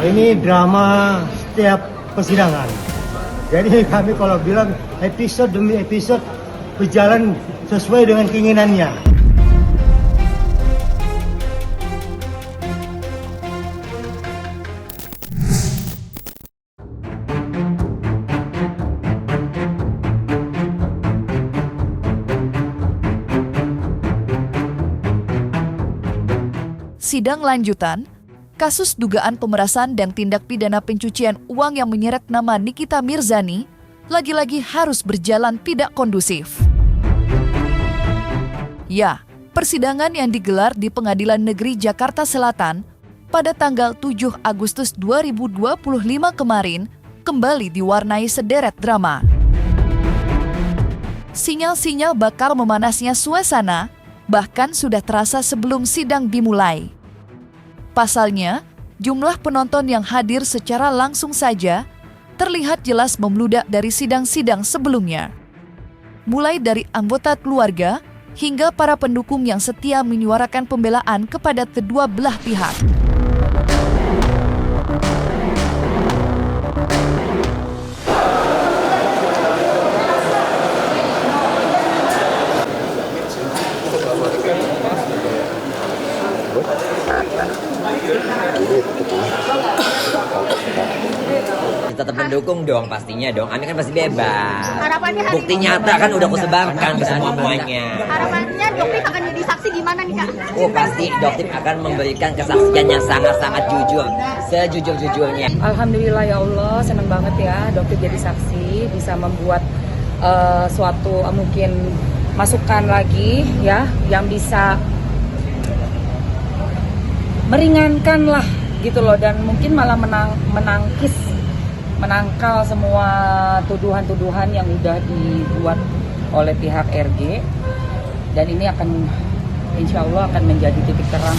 Ini drama setiap persidangan. Jadi kami kalau bilang episode demi episode berjalan sesuai dengan keinginannya. Sidang lanjutan, kasus dugaan pemerasan dan tindak pidana pencucian uang yang menyeret nama Nikita Mirzani lagi-lagi harus berjalan tidak kondusif. Ya, persidangan yang digelar di Pengadilan Negeri Jakarta Selatan pada tanggal 7 Agustus 2025 kemarin kembali diwarnai sederet drama. Sinyal-sinyal bakal memanasnya suasana bahkan sudah terasa sebelum sidang dimulai. Pasalnya, jumlah penonton yang hadir secara langsung saja terlihat jelas membludak dari sidang-sidang sebelumnya. Mulai dari anggota keluarga hingga para pendukung yang setia menyuarakan pembelaan kepada kedua belah pihak. Tetap mendukung dong pastinya dong. Anda kan pasti bebas. Harapannya hari Bukti ini nyata kan udah aku sebarkan ke semuanya. harapannya Doktif akan jadi saksi gimana nih Kak? Oh pasti Doktif akan memberikan kesaksian yang sangat-sangat jujur, sejujur-jujurnya. Alhamdulillah ya Allah, senang banget ya Doktif jadi saksi, bisa membuat suatu mungkin masukan lagi ya yang bisa meringankan lah gitu loh, dan mungkin malah menangkal semua tuduhan-tuduhan yang udah dibuat oleh pihak RG, dan ini akan insya Allah akan menjadi titik terang.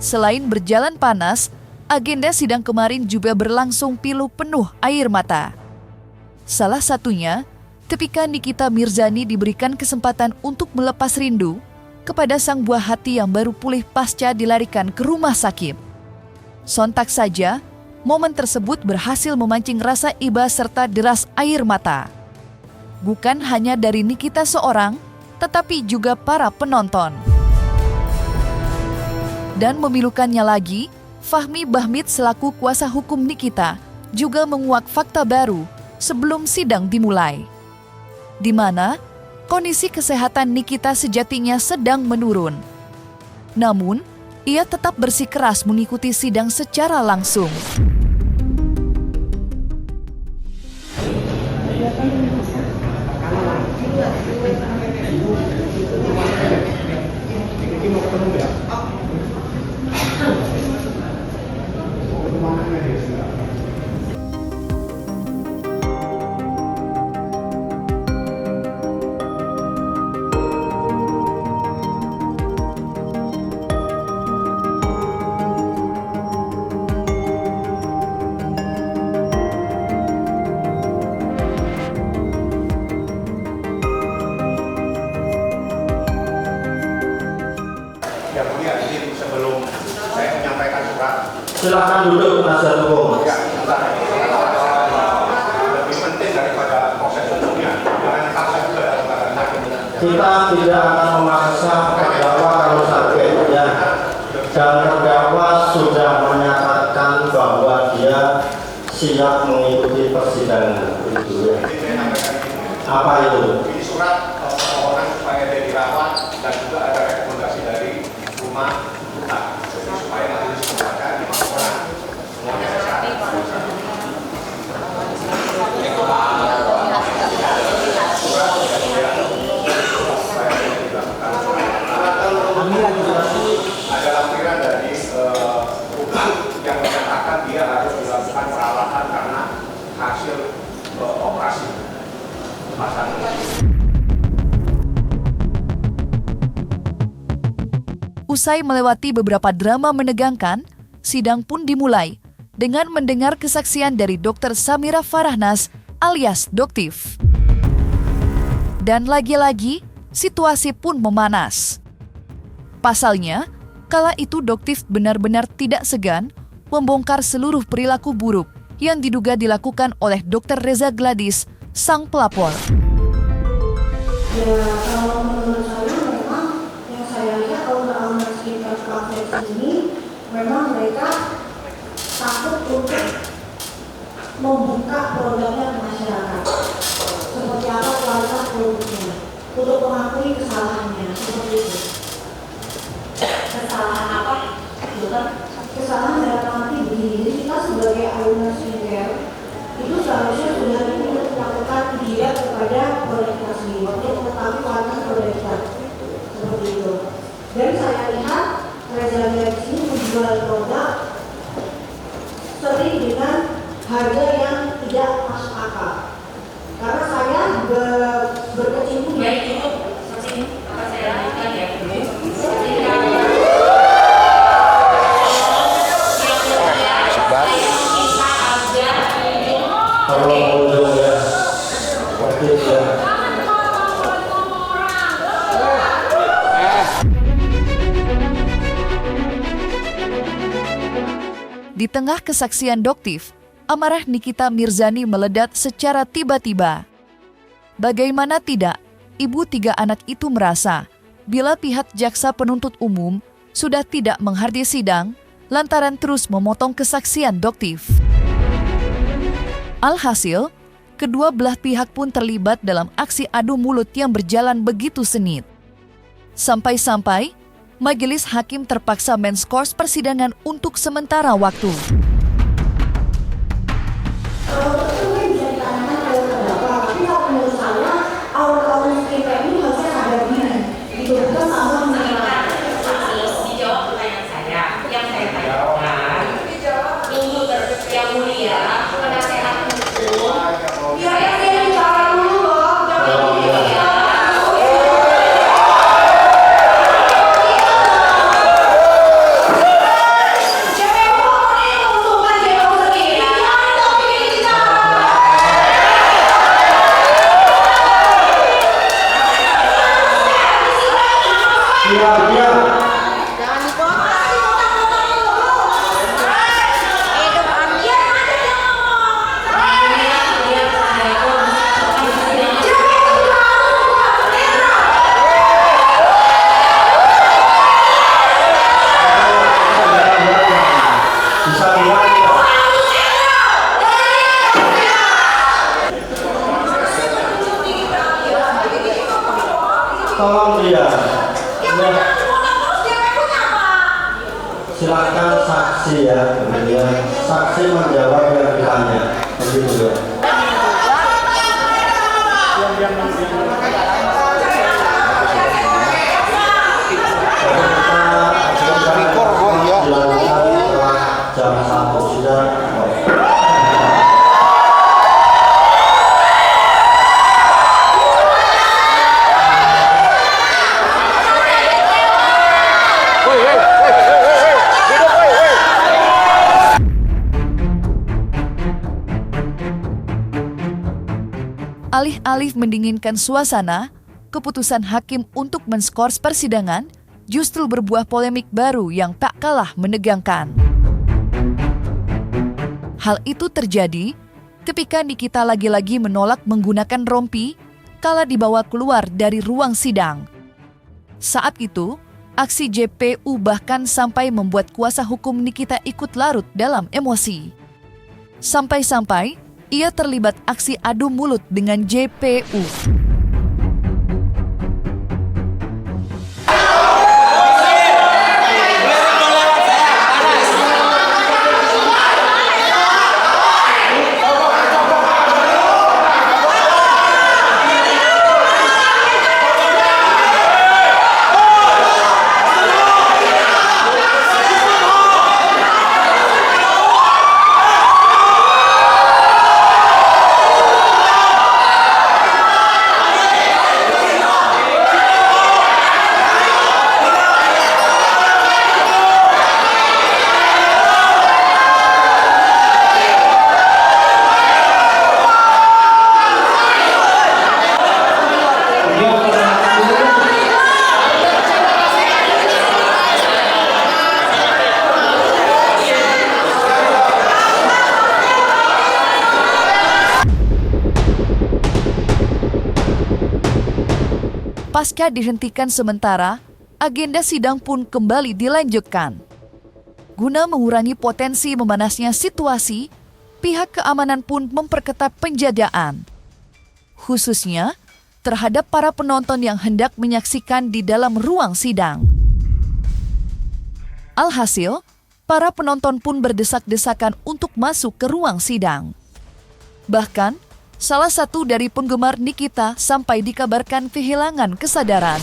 Selain berjalan panas, agenda sidang kemarin juga berlangsung pilu penuh air mata. Salah satunya ketika Nikita Mirzani diberikan kesempatan untuk melepas rindu kepada sang buah hati yang baru pulih pasca dilarikan ke rumah sakit. Sontak saja, momen tersebut berhasil memancing rasa iba serta deras air mata. Bukan hanya dari Nikita seorang, tetapi juga para penonton. Dan memilukannya lagi, Fahmi Bahmid selaku kuasa hukum Nikita juga menguak fakta baru sebelum sidang dimulai, di mana kondisi kesehatan Nikita sejatinya sedang menurun. Namun, ia tetap bersikeras mengikuti sidang secara langsung. Yang mulia, ini sebelum saya menyampaikan surat. Silakan duduk penasihat hukum. Ya, lebih penting daripada proses hukumnya. Jangan paksa juga kepada hakim. Kita tidak akan memaksa terdakwa kalau sakit ya. Dan terdakwa sudah menyatakan bahwa dia siap mengikuti persidangan itu ya. Apa itu? Ini surat orang supaya dia dirawat dan juga ada rekomendasi dari rumah duka. Jadi supaya majelis keluarga 5 orang semuanya sehat. Ada lampiran dari rumah yang menyatakan dia harus dilakukan perawatan karena hasil operasi pasang. Usai melewati beberapa drama menegangkan, sidang pun dimulai dengan mendengar kesaksian dari Dr. Samira Farahnas alias Doktif. Dan lagi-lagi, situasi pun memanas. Pasalnya, Kala itu Doktif benar-benar tidak segan membongkar seluruh perilaku buruk yang diduga dilakukan oleh Dr. Reza Gladys, sang pelapor. Ya, kalau menurut saya memang yang saya lihat owner-owner sekitar kafe ini memang mereka takut untuk membuka produknya ke masyarakat. Seperti apa kualitas produknya, untuk mengakui kesalahannya, seperti itu. Kesalahan apa? Bukan kesalahan dalam arti begini. Jadi kita sebagai owner skincare itu seharusnya sudah melakukan ujian kepada produk kita sendiri untuk mengetahui kualitas produk kita, seperti itu. Dan saya lihat Reza Gladys ini menjual produk sering dengan harga yang tidak masuk akal. Karena saya berkecimpung di itu seperti apa saya lakukan ya. Di tengah kesaksian Doktif, amarah Nikita Mirzani meledak secara tiba-tiba. Bagaimana tidak, ibu 3 anak itu merasa bila pihak jaksa penuntut umum sudah tidak menghargai sidang lantaran terus memotong kesaksian Doktif. Alhasil, kedua belah pihak pun terlibat dalam aksi adu mulut yang berjalan begitu sengit. Sampai-sampai, majelis hakim terpaksa menskors persidangan untuk sementara waktu. Kalau itu bisa ditanyakan ke terdakwa, tapi kalau menurut saya, awal-awal skincare ini harusnya sadar diri. Itu bukan sama mengenai. Dijawab pertanyaan saya. Yang saya tanyakan, untuk yang mulia, penasehat hukum, Ya, saya bicara dulu loh. Tolong dia. Silakan saksi ya, kemudian saksi menjawab yang ditanya. Begitu ya. Jam 1 sudah. Alih-alih mendinginkan suasana, keputusan hakim untuk menskors persidangan justru berbuah polemik baru yang tak kalah menegangkan. Hal itu terjadi ketika Nikita lagi-lagi menolak menggunakan rompi kala dibawa keluar dari ruang sidang. Saat itu, aksi JPU bahkan sampai membuat kuasa hukum Nikita ikut larut dalam emosi. Sampai-sampai ia terlibat aksi adu mulut dengan JPU. Pasca dihentikan sementara, agenda sidang pun kembali dilanjutkan. Guna mengurangi potensi memanasnya situasi, pihak keamanan pun memperketat penjagaan, khususnya terhadap para penonton yang hendak menyaksikan di dalam ruang sidang. Alhasil, para penonton pun berdesak-desakan untuk masuk ke ruang sidang. Bahkan, salah satu dari penggemar Nikita sampai dikabarkan kehilangan kesadaran.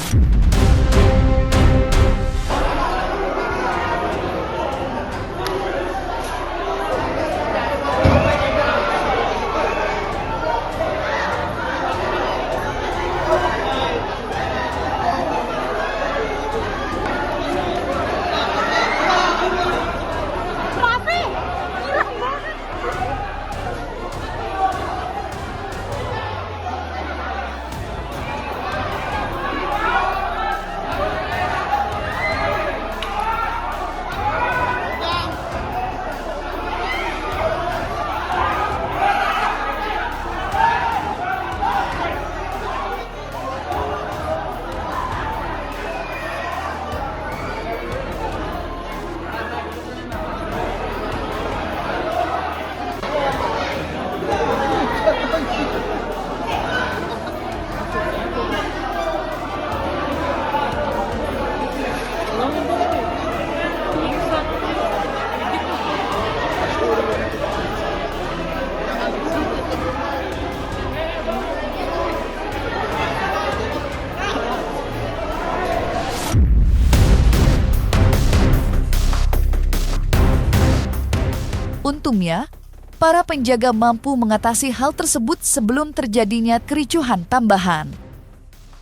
Untungnya, para penjaga mampu mengatasi hal tersebut sebelum terjadinya kericuhan tambahan.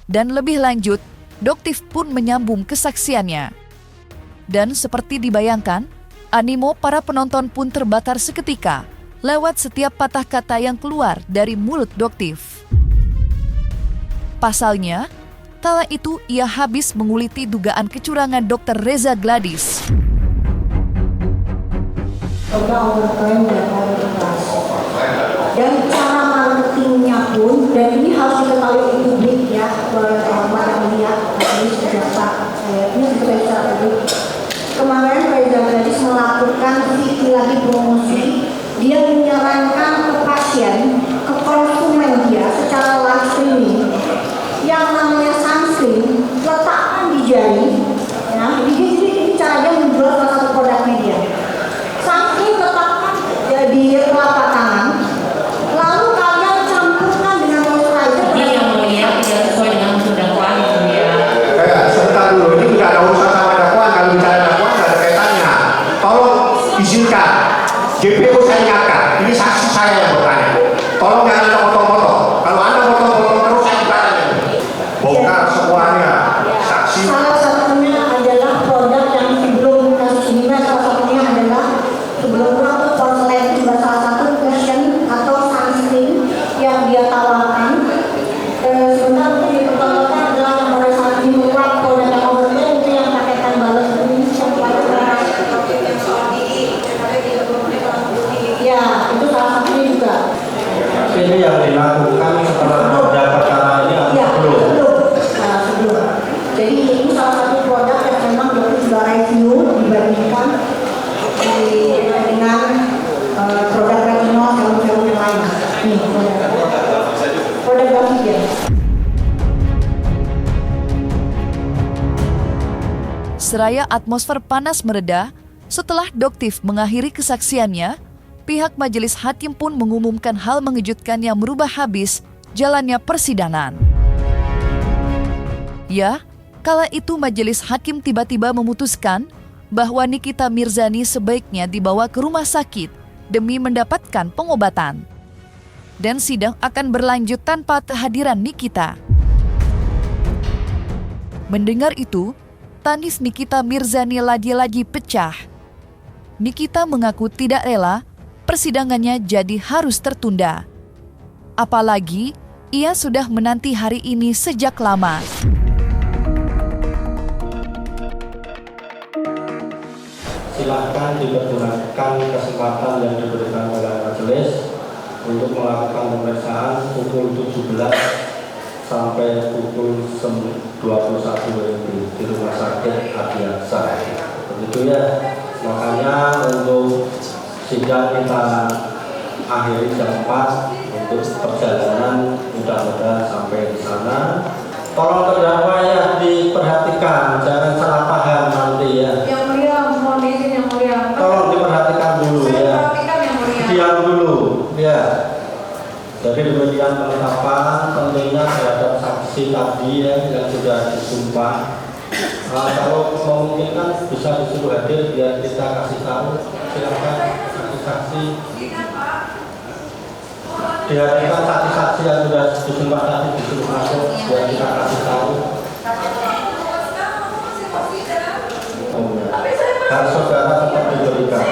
Dan lebih lanjut, Doktif pun menyambung kesaksiannya. Dan seperti dibayangkan, animo para penonton pun terbatar seketika lewat setiap patah kata yang keluar dari mulut Doktif. Pasalnya, kala itu ia habis menguliti dugaan kecurangan Dr. Reza Gladys. Dan cara marketingnya pun, dan ini harus diketahui di publik ya, oleh teman-teman yang melihat ini sudah sah, ini sudah secara publik. Kemarin Reza Gladys melakukan lagi promosi, dia menyarankan ke pasien, ke konsumen dia secara live streaming, yang namanya sunscreen letakkan di jari, ya, jadi ini cara dia menjual salah satu produknya dia. Sunscreen letakkan di telapak tangan, lalu kalian campurkan dengan moisturizer. Ini yang mulia tidak sesuai dengan unsur dakwaan itu ya. Sebentar dulu, ini tidak ada urusan sama dakwaan. Kalau bicara dakwaan tidak ada kaitannya. Tolong izinkan, JPO saya ingatkan, ini saksi saya yang bertanya. Tolong jangan ada foto-foto. Kalau ada foto-foto terus saya bertanya. Bongkar semuanya. Saksi. Salah satunya adalah produk yang sebelum kasus ini, salah satunya adalah sebelum itu Porcelain juga salah satu cushion atau sunscreen yang dia tawarkan. Sebentar untuk dipertontonkan adalah yang pada saat ini menguap produk yang overlay itu yang pakaikan balas ini ya, itu salah satunya juga. Ini yang dilakukan setelah ada perkara ini atau Ya, belum? sebelum. Jadi ini salah satu produk yang memang sudah review dibandingkan dengan produk retinol serum-serum yang lain. Nih, produk Gavidia. Seraya atmosfer panas mereda, setelah Doktif mengakhiri kesaksiannya, pihak majelis hakim pun mengumumkan hal mengejutkan yang merubah habis jalannya persidangan. Ya, kala itu majelis hakim tiba-tiba memutuskan bahwa Nikita Mirzani sebaiknya dibawa ke rumah sakit demi mendapatkan pengobatan. Dan sidang akan berlanjut tanpa kehadiran Nikita. Mendengar itu, tangis Nikita Mirzani lagi-lagi pecah. Nikita mengaku tidak rela persidangannya jadi harus tertunda. Apalagi ia sudah menanti hari ini sejak lama. Silakan dipergunakan kesempatan yang diberikan oleh majelis untuk melakukan pemeriksaan pukul 17 sampai pukul 19. 21 Wb di Rumah Sakit Adiaksa. Begitu ya, makanya untuk sidang kita akhiri jam 4 untuk perjalanan mudah-mudahan sampai di sana. Tolong terdakwa ya diperhatikan, jangan salah paham nanti ya. Yang mulia, mohon izin yang mulia. Tolong diperhatikan dulu ya. Perhatikan yang mulia. Diam dulu ya. Jadi demikian penetapan tentunya terhadap saksi tadi ya yang sudah disumpah. Kalau memungkinkan bisa disuruh hadir biar kita kasih tahu. Silakan saksi-saksi. Dihadirkan saksi-saksi yang sudah disumpah tadi disuruh masuk biar kita kasih tahu. Dan saudara tetap diberikan.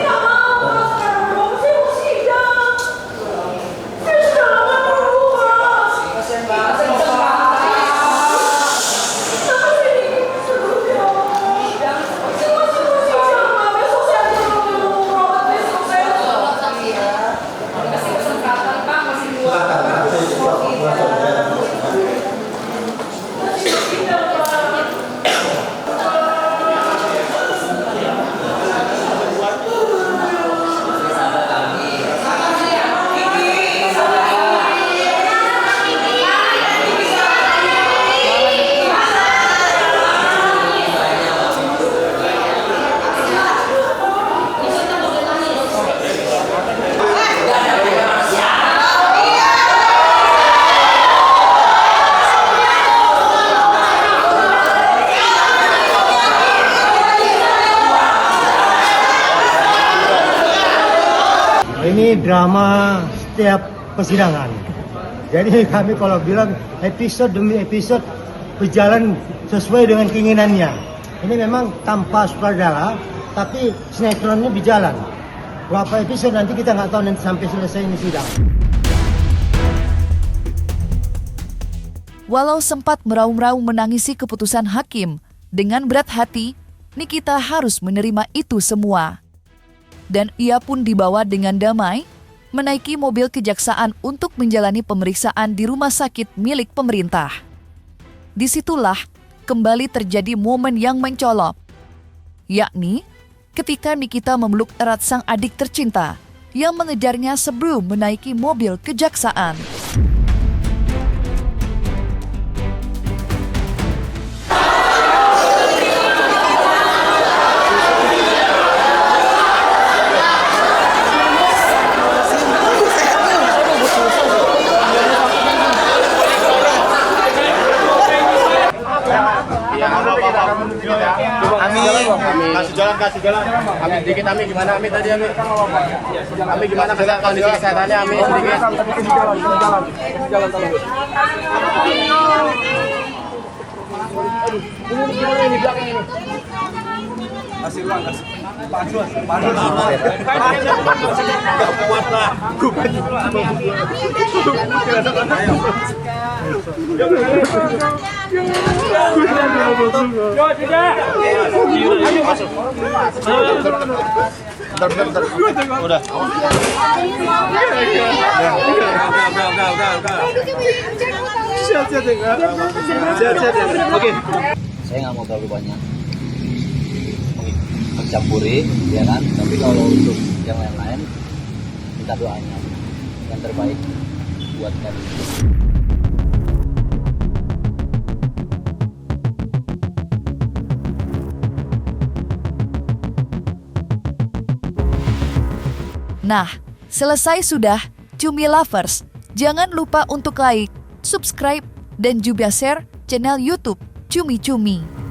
Ini drama setiap persidangan. Jadi kami kalau bilang episode demi episode berjalan sesuai dengan keinginannya. Ini memang tanpa sutradara, tapi sinetronnya berjalan. Berapa episode nanti kita nggak tahu nanti sampai selesai ini sidang. Walau sempat meraung-raung menangisi keputusan hakim, dengan berat hati, Nikita harus menerima itu semua. Dan ia pun dibawa dengan damai, menaiki mobil kejaksaan untuk menjalani pemeriksaan di rumah sakit milik pemerintah. Disitulah kembali terjadi momen yang mencolok, yakni ketika Nikita memeluk erat sang adik tercinta yang mengejarnya sebelum menaiki mobil kejaksaan. Kasih jalan. Ami sedikit, Ami gimana Ami tadi Ami? Ami gimana kondisi kesehatannya Ami sedikit? Jalan. Ini gimana ini belakang ini? Kasih ruang, kasih. Gak kuat lah. Bentar. Udah. Oke. Saya nggak mau terlalu banyak mencampuri, ya kan. Tapi kalau untuk yang lain-lain, minta doanya yang terbaik buat kami. Nah, selesai sudah, Cumi Lovers. Jangan lupa untuk like, subscribe, dan juga share channel YouTube Cumi Cumi.